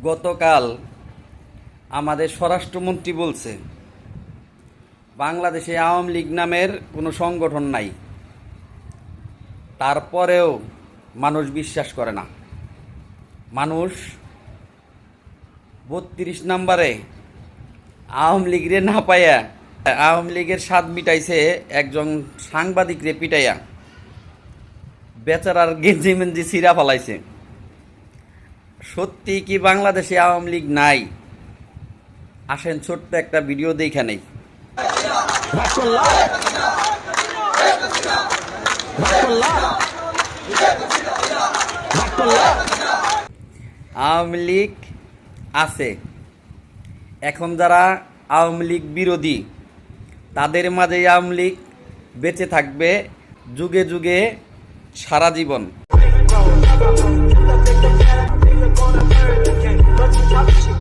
গতকাল আমাদের স্বরাষ্ট্রমন্ত্রী বলছে বাংলাদেশে আওয়ামী লীগ নামের কোনো সংগঠন নাই, তারপরেও মানুষ বিশ্বাস করে না। মানুষ 32 নম্বরে আওয়ামী লীগরে না পাইয়া আওয়ামী লীগের স্বাদ মিটাইছে একজন সাংবাদিকরে পিটাইয়া, বেচারার গেঞ্জি মেঞ্জি ছিঁড়া ফেলাইছে। সত্যি কি বাংলাদেশে আওয়ামী লীগ নাই? আসেন ছোট্ট একটা ভিডিও দেখে নেই। আওয়ামী লীগ আছে, এখন যারা আওয়ামী লীগ বিরোধী তাদের মাঝে আওয়ামী লীগ বেঁচে থাকবে যুগে যুগে সারা জীবন।